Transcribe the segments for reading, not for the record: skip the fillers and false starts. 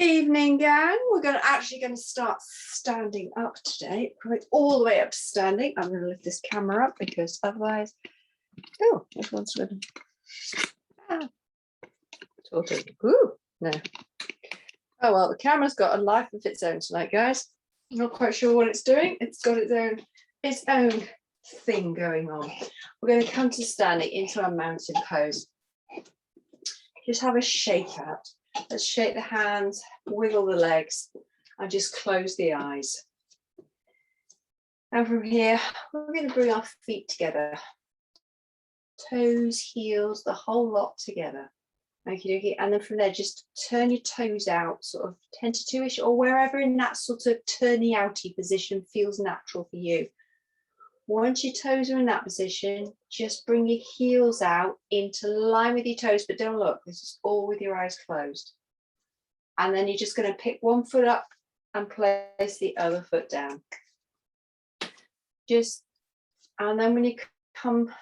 Evening, gang. We're actually going to start standing up today. Going all the way up to standing. I'm going to lift this camera up because otherwise, oh, everyone's living. Ooh, no. Oh well, the camera's got a life of its own tonight, guys. I'm not quite sure what it's doing. It's got its own thing going on. We're going to come to standing into our mountain pose. Just have a shake out. Let's shake the hands, wiggle the legs, and just close the eyes. And from here, we're going to bring our feet together. Toes, heels, the whole lot together. Okay, and then from there, just turn your toes out, sort of 10 to 2-ish, or wherever in that sort of turny outy position feels natural for you. Once your toes are in that position, just bring your heels out into line with your toes, but don't look. This is all with your eyes closed. And then you're just going to pick one foot up and place the other foot down. And then when you come,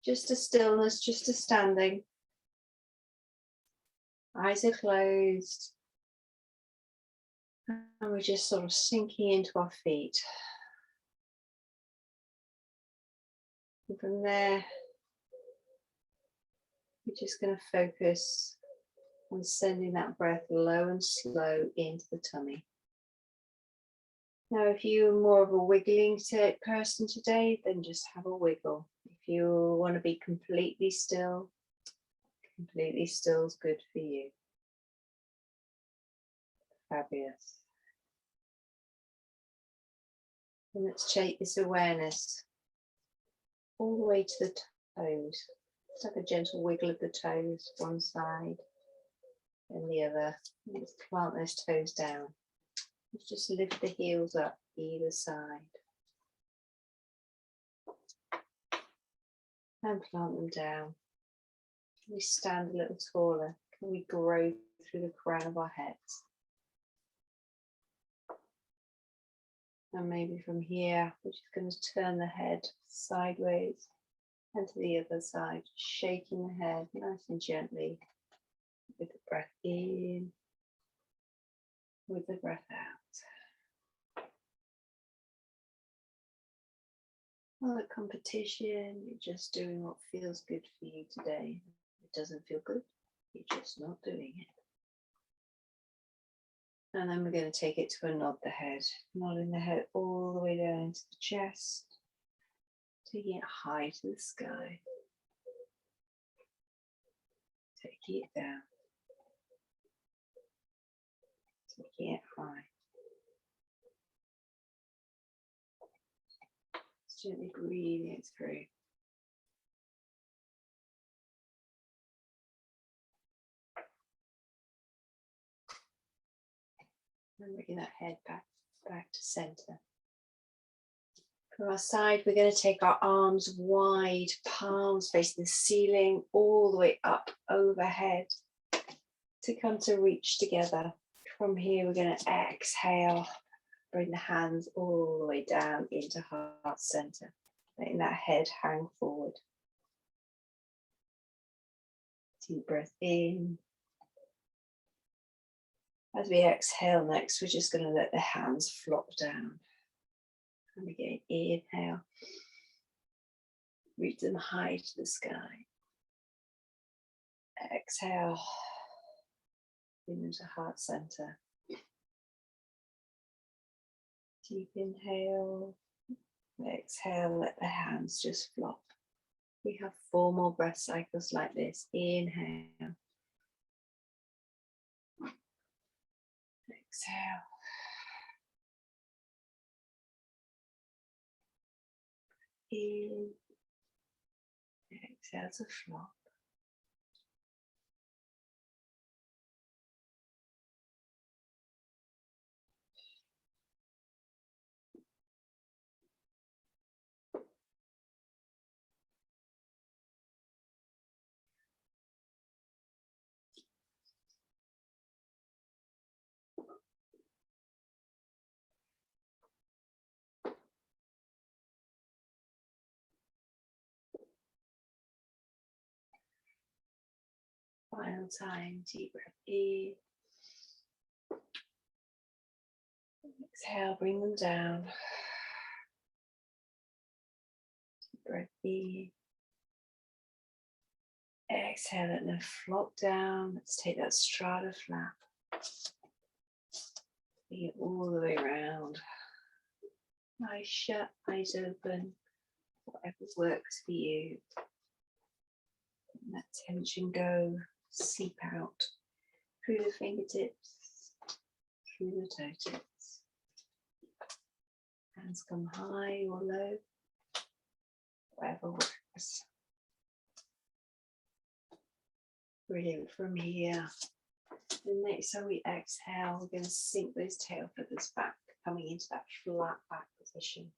just to stillness, just to standing. Eyes are closed. And we're just sort of sinking into our feet. And from there, we're just going to focus on sending that breath low and slow into the tummy. Now, if you're more of a wiggling person today, then just have a wiggle. If you want to be completely still is good for you. Fabulous. And let's take this awareness all the way to the toes. Just have a gentle wiggle of the toes, one side and the other. Let's plant those toes down. Let's just lift the heels up either side. And plant them down. Can we stand a little taller? Can we grow through the crown of our heads? And maybe from here, we're just going to turn the head sideways and to the other side, shaking the head nice and gently with the breath in, with the breath out. Not a competition, you're just doing what feels good for you today. If it doesn't feel good, you're just not doing it. And then we're going to take it to a nod the head, nodding the head all the way down to the chest, taking it high to the sky, taking it down, taking it high. Gently breathing it through. And bringing that head back to center. From our side, we're going to take our arms wide, palms facing the ceiling, all the way up overhead to come to reach together. From here, we're going to exhale, bring the hands all the way down into heart center, letting that head hang forward. Deep breath in. As we exhale next, we're just going to let the hands flop down. And again, inhale. Reach them high to the sky. Exhale. Bring them to heart center. Deep inhale. Exhale, let the hands just flop. We have 4 more breath cycles like this. Inhale. Exhale. In. Exhale to flop. Final time, deep breath in. Exhale, bring them down. Deep breath in. Exhale, let them flop down. Let's take that strata flap. Bring it all the way around. Eyes shut, eyes open. Whatever works for you. Let that tension go, seep out through the fingertips, through the toe tips. Hands come high or low, whatever works. Brilliant. From here, the next time we exhale, we're going to sink those tail feathers back, coming into that flat back position.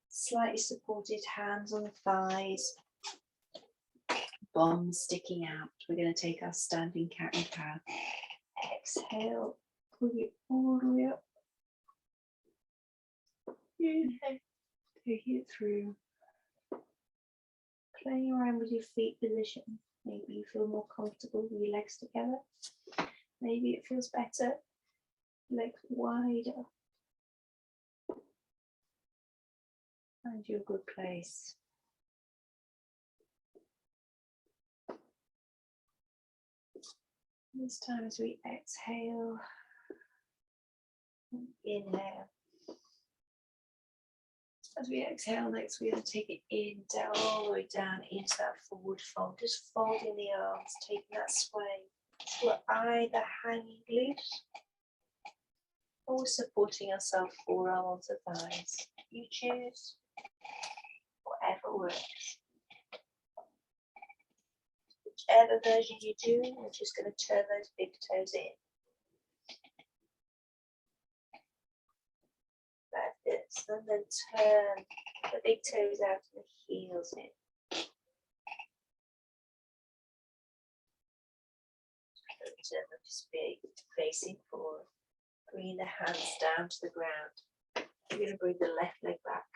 Slightly supported hands on the thighs, bum sticking out. We're going to take our standing cat and cow. Exhale, pull it all the way up. Inhale, take it through. Playing around with your feet position. Maybe you feel more comfortable with your legs together. Maybe it feels better, legs wider. Find your good place. This time as we exhale, inhale. As we exhale next, we're going to take it in, down, all the way down into that forward fold. Just folding the arms, taking that sway. So we're either hanging loose or supporting ourselves forearm onto thighs. You choose, whatever works. Whichever version you do, we're just going to turn those big toes in. Like this, and then turn the big toes out and the heels in. Turn them just big, facing forward. Bringing the hands down to the ground. We're going to bring the left leg back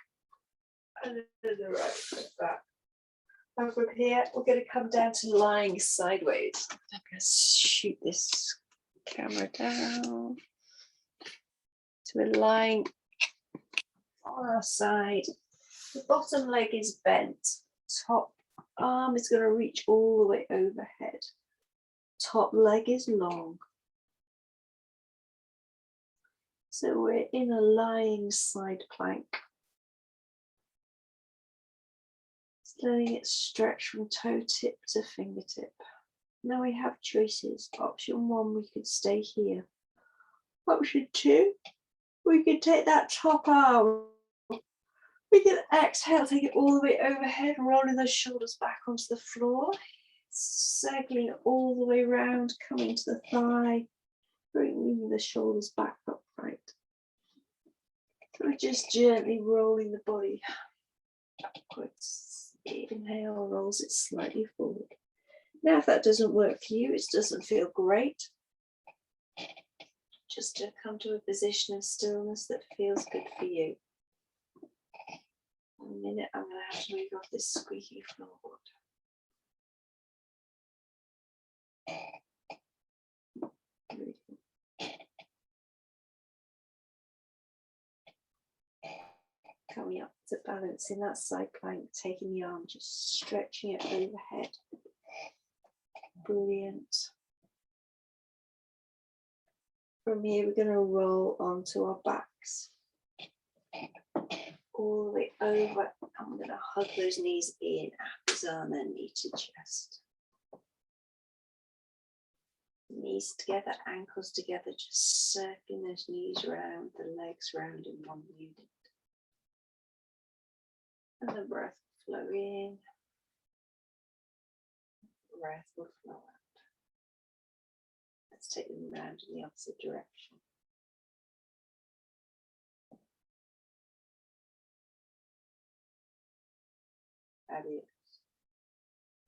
and then the right leg back. And from here, we're going to come down to lying sideways. I'm going to shoot this camera down. So we're lying on our side. The bottom leg is bent. Top arm is going to reach all the way overhead. Top leg is long. So we're in a lying side plank. Just letting it stretch from toe tip to fingertip. Now we have choices. Option 1, we could stay here. Option 2, we could take that top arm. We can exhale, take it all the way overhead, rolling those shoulders back onto the floor. Circling all the way around, coming to the thigh, bringing the shoulders back upright. So we're just gently rolling the body backwards. Inhale, rolls it slightly forward. Now, if that doesn't work for you, it doesn't feel great, just to come to a position of stillness that feels good for you. In a minute, I'm going to have to move off this squeaky floorboard. Coming up to balance in that side plank, taking the arm, just stretching it overhead. Brilliant. From here, we're going to roll onto our backs. All the way over. I'm going to hug those knees in, abs on and knee to chest. Knees together, ankles together, just circling those knees round, the legs round in one unit. And the breath will flow in, the breath will flow out. Let's take them round in the opposite direction. Fabulous.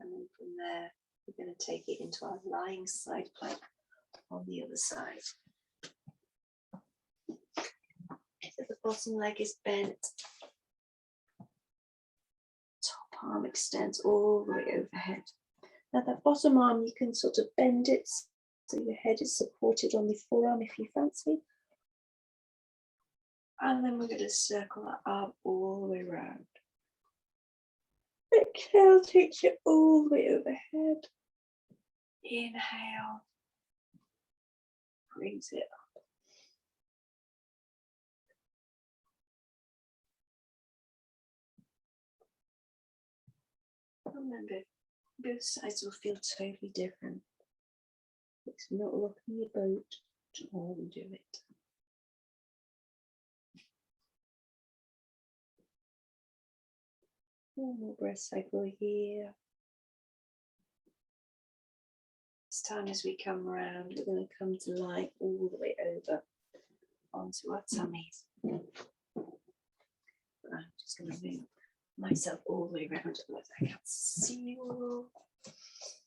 And then from there, we're going to take it into our lying side plank on the other side. So the bottom leg is bent. Top arm extends all the way overhead. Now that bottom arm, you can sort of bend it so your head is supported on the forearm if you fancy. And then we're going to circle that arm all the way around. Exhale takes you all the way overhead. Inhale. Brings it up. Remember, both sides will feel totally different. It's not rocking your boat to all do it. One more breath cycle here. This time as we come around, we're going to come to lie all the way over onto our tummies. I'm just going to move myself all the way around, otherwise I can't see you all.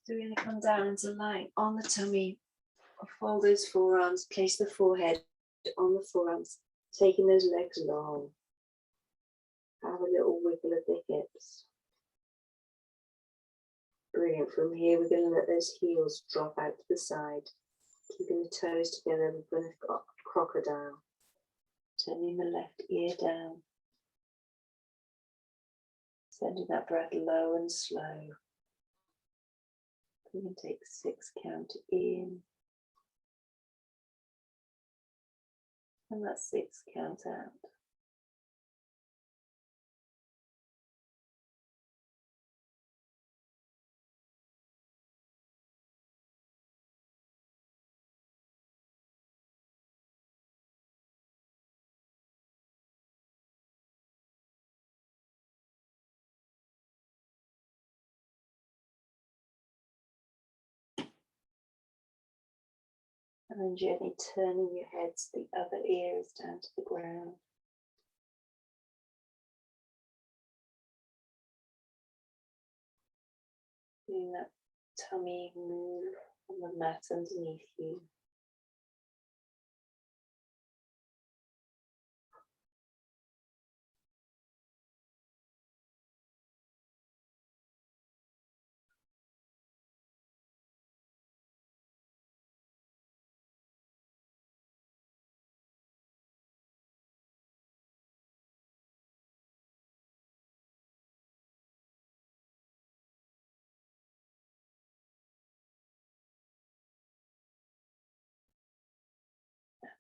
So we're going to come down into lying on the tummy. Fold those forearms, place the forehead on the forearms, taking those legs long. Have a little wiggle of the hips. Brilliant. From here, we're going to let those heels drop out to the side. Keeping the toes together, we're going to go crocodile. Turning the left ear down. Sending that breath low and slow. We can take 6 count in. And that 6 count out. And then gently turning your head so the other ear is down to the ground. Feeling that tummy move on the mat underneath you.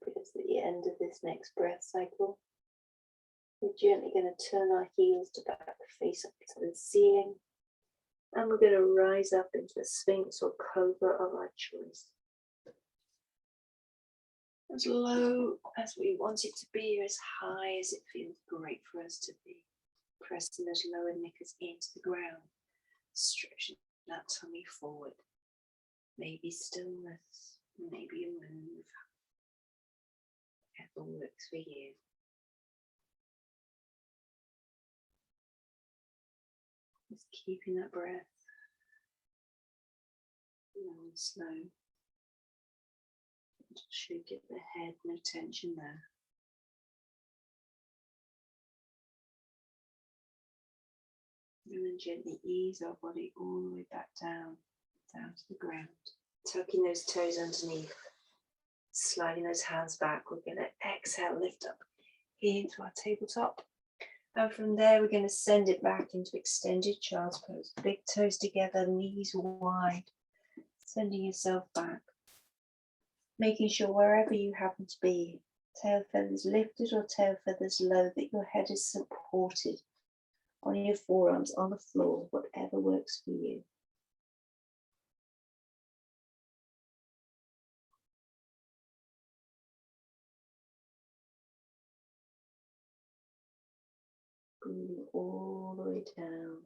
Because at the end of this next breath cycle, we're gently going to turn our heels to back, face up to the ceiling, and we're going to rise up into a sphinx or cobra of our choice. As low as we want it to be, or as high as it feels great for us to be. Pressing those lower knickers into the ground, stretching that tummy forward. Maybe stillness, maybe a move. Whatever works for you. Just keeping that breath low and slow. Should get the head, no tension there. And then gently ease our body all the way back down to the ground. Tucking those toes underneath, sliding those hands back. We're going to exhale, lift up into our tabletop. And from there, we're going to send it back into extended child's pose. Big toes together, knees wide, sending yourself back. Making sure wherever you happen to be, tail feathers lifted or tail feathers low, that your head is supported on your forearms, on the floor, whatever works for you. Breathing all the way down.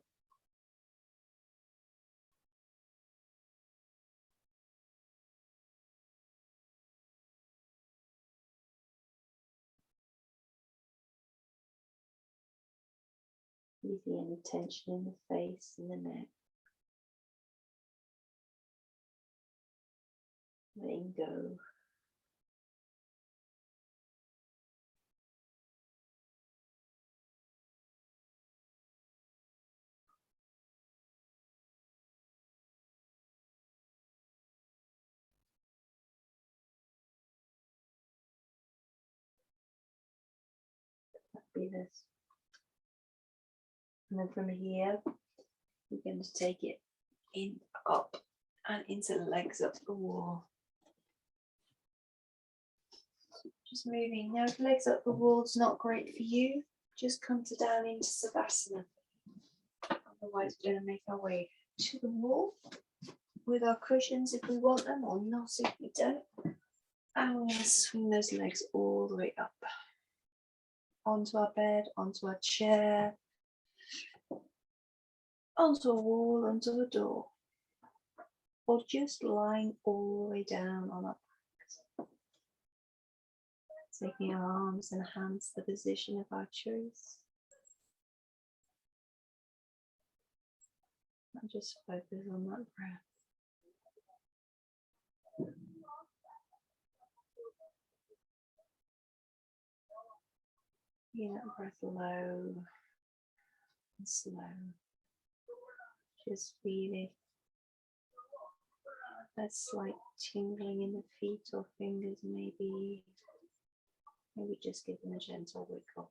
Easing any tension in the face and the neck. Letting go. That'd be this. And then from here, we're going to take it in, up, and into the legs up the wall. Just moving. Now, if legs up the wall is not great for you, just come down into Savasana. Otherwise, we're going to make our way to the wall with our cushions if we want them, or not if we don't. And we're going to swing those legs all the way up. Onto our bed, onto our chair, onto a wall, onto a door. Or just lying all the way down on our backs. Taking our arms and hands to the position of our choice. And just focus on that breath. Feel that breath low and slow. Just feel it. That slight tingling in the feet or fingers, maybe just give them a gentle wiggle.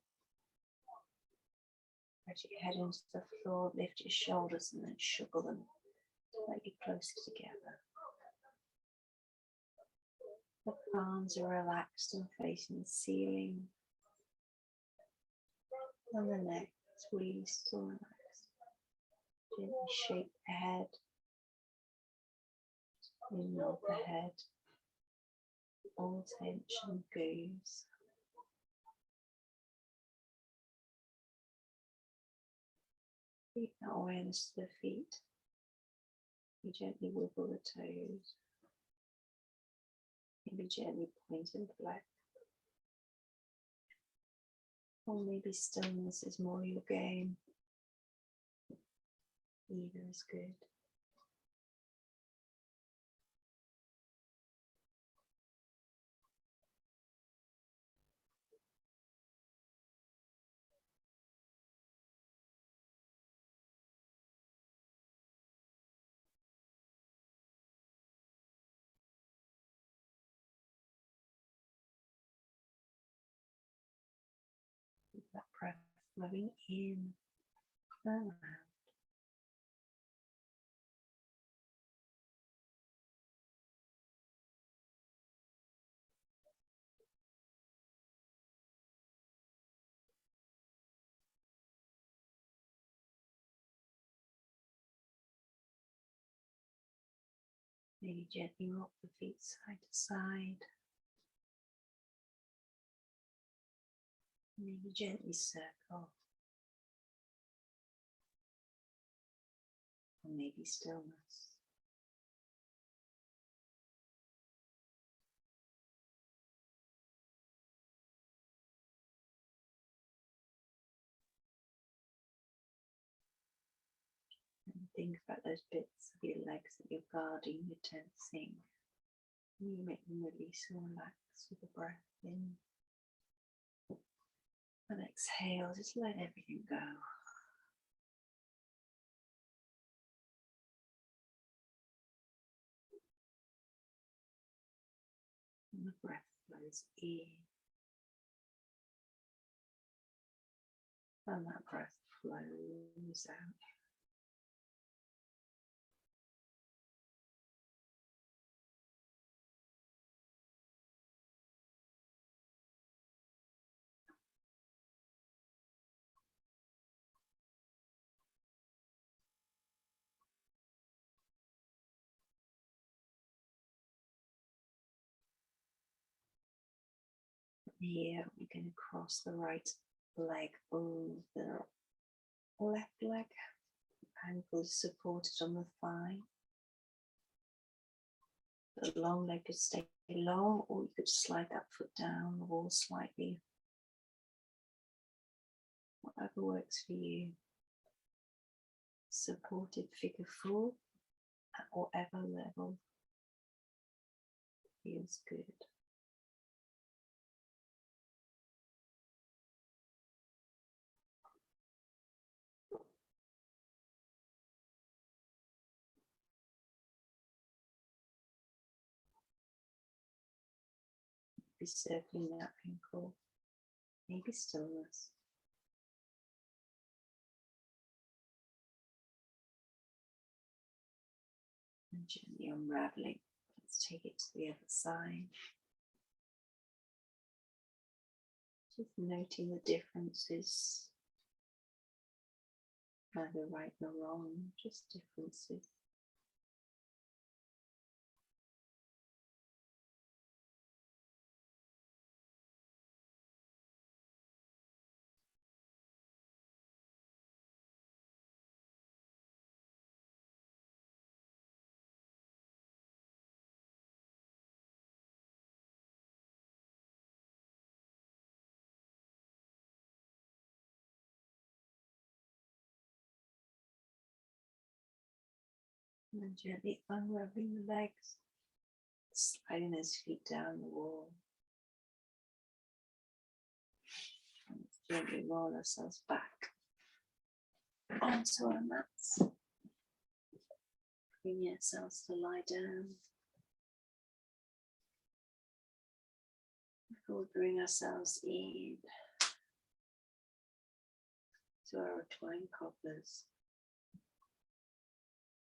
Let your head into the floor, lift your shoulders and then shuffle them, let you closer together. The palms are relaxed and facing the ceiling. And the neck is really still relaxed. Gently shake the head. You nod the head. All tension goes. Keep that awareness to the feet. You gently wiggle the toes. Maybe gently point and flex. Or maybe stillness is more your game. Either is good. Keep that breath flowing in and out. Maybe gently rock the feet side to side. Maybe gently circle. Or maybe stillness. And think about those bits of your legs that you're guarding, you're tensing. And you make them release and relax with the breath in. And exhale, just let everything go. And the breath flows in. And that breath flows out. Here we're going to cross the right leg over the left leg. Ankle is supported on the thigh. The long leg could stay long, or you could slide that foot down the wall slightly. Whatever works for you. Supported figure four at whatever level feels good. Be circling that ankle, maybe stillness. And gently unraveling. Let's take it to the other side. Just noting the differences. Neither right nor wrong, just differences. And gently unraveling the legs, sliding those feet down the wall. And gently roll ourselves back onto our mats. Bring yourselves to lie down. Before we bring ourselves in to our reclined cobblers.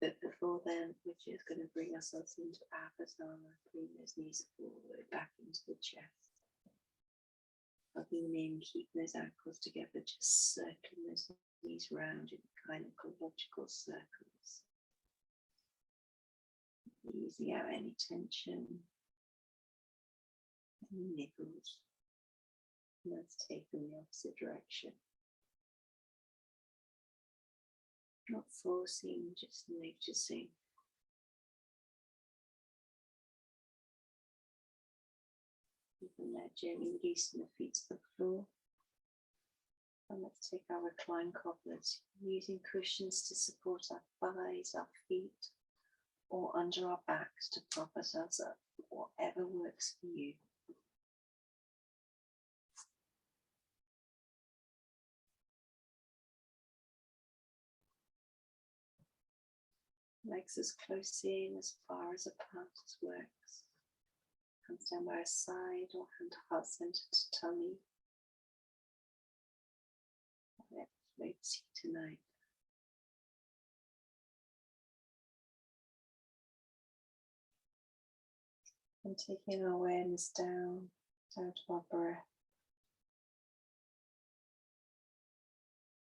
But before then, we're just going to bring ourselves into Avasana, bring those knees forward, back into the chest. Hugging in, keeping those ankles together, just circling those knees round in gynecological circles. Easing out any tension, any niggles. And let's take them the opposite direction. Not forcing, just noticing. You can let gently releasing the feet to the floor. And let's take our reclined cobblers, using cushions to support our thighs, our feet, or under our backs to prop ourselves up, whatever works for you. Legs as close in, as far as apart as works. Hands down by our side or hand to heart center to tummy. Whatever floats you tonight. And taking our awareness down to our breath.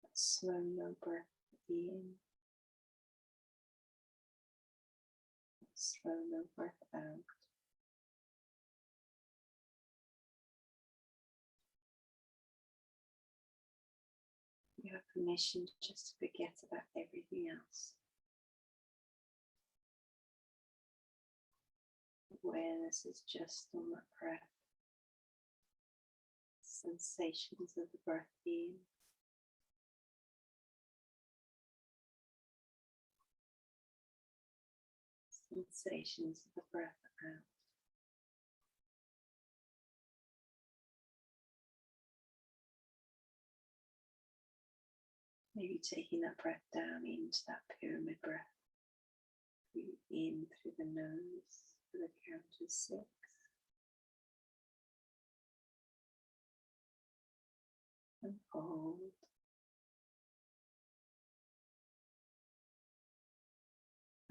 That slow, low breath in. That slow, low breath out. You have permission just to forget about everything else. Awareness is just on that breath. Sensations of the breath in. Sensations of the breath out. Maybe taking that breath down into that pyramid breath. Breathe in through the nose for the count of 6. And hold.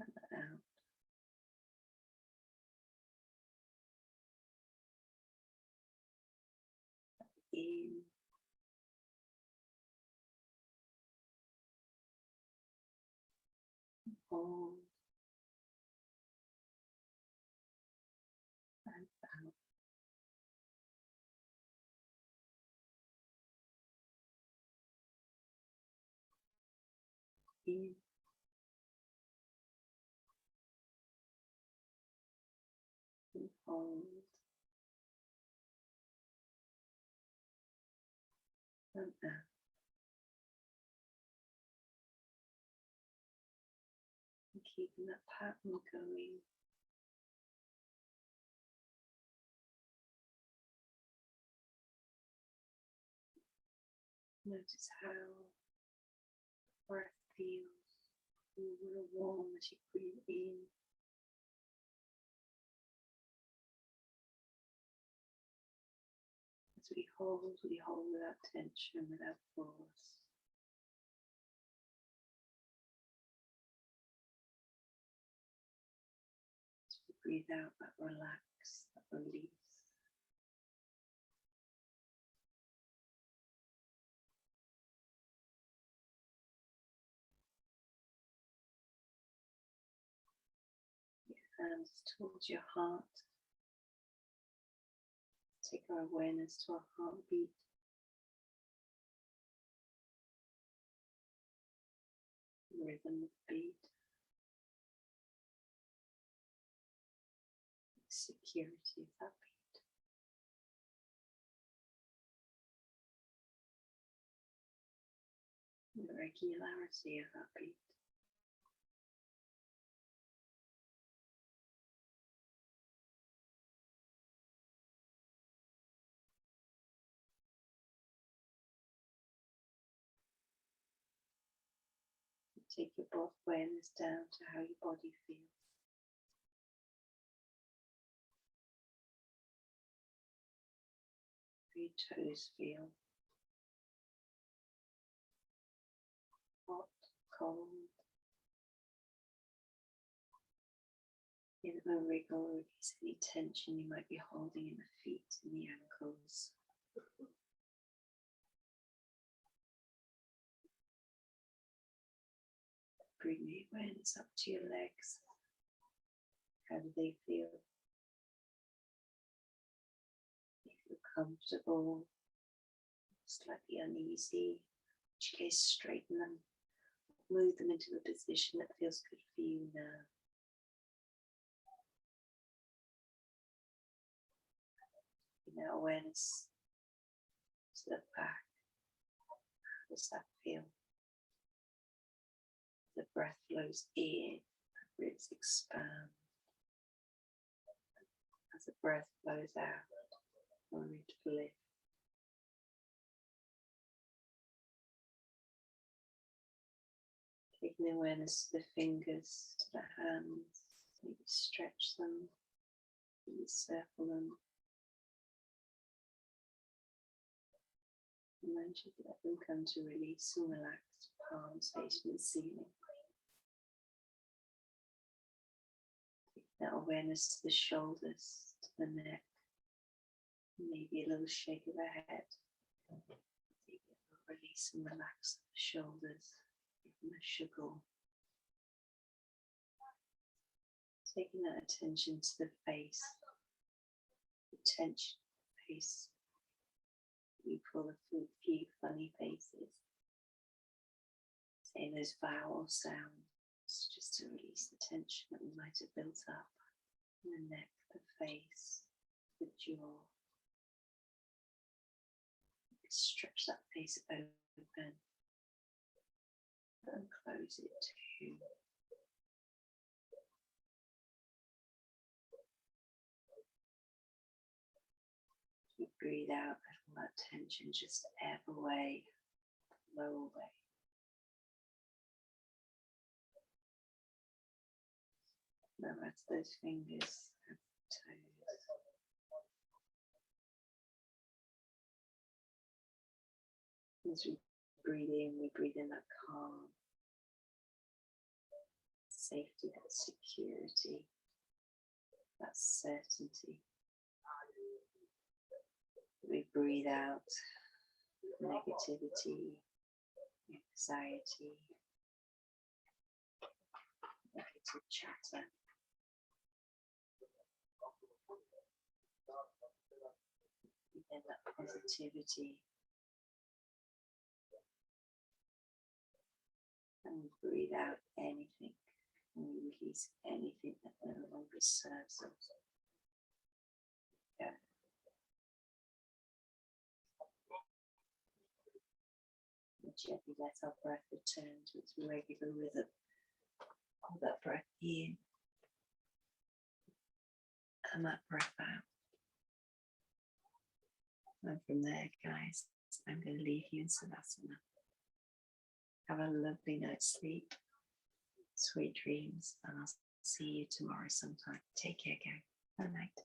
And out. In. And hold. And out. In. And hold. And out. And keeping that pattern going. Notice how the breath feels cool or warm as you breathe in. As we hold without tension, without force. As we breathe out, that relax, that release. Hands towards your heart. Take our awareness to our heartbeat. Rhythm of beat. Security of that beat. The regularity of that beat. Take your awareness down to how your body feels. How your toes feel. Hot, cold. Give them a wriggle, release any tension you might be holding in the feet and the ankles. Bring the awareness up to your legs. How do they feel? They feel comfortable, slightly uneasy. In which case, straighten them, move them into a position that feels good for you now. Now awareness to the back. How does that feel? The breath flows in, the ribs expand. As the breath flows out, the ribs lift. Taking the awareness to the fingers, to the hands, maybe stretch them, maybe circle them. And then just let them come to release and relax, palms facing the ceiling. Take that awareness to the shoulders, to the neck, maybe a little shake of the head. Take a little release and relax the shoulders, give them a shuggle. Taking that attention to the face, the tension of the face. We pull a few funny faces, saying those vowel sounds just to release the tension that we might have built up in the neck, the face, the jaw. Stretch that face open and close it too. You breathe out, let all that tension just ebb away, flow away. Now that's those fingers and toes. As we breathe in that calm, safety, that security, that certainty. We breathe out negativity, anxiety, negative chatter. And that positivity. And we breathe out anything, and we release anything that no longer serves us. Yeah. And gently let our breath return to its regular rhythm. Hold that breath in, and that breath out. And from there, guys, I'm going to leave you in Savasana. Have a lovely night's sleep, sweet dreams, and I'll see you tomorrow sometime. Take care, guys. Good night.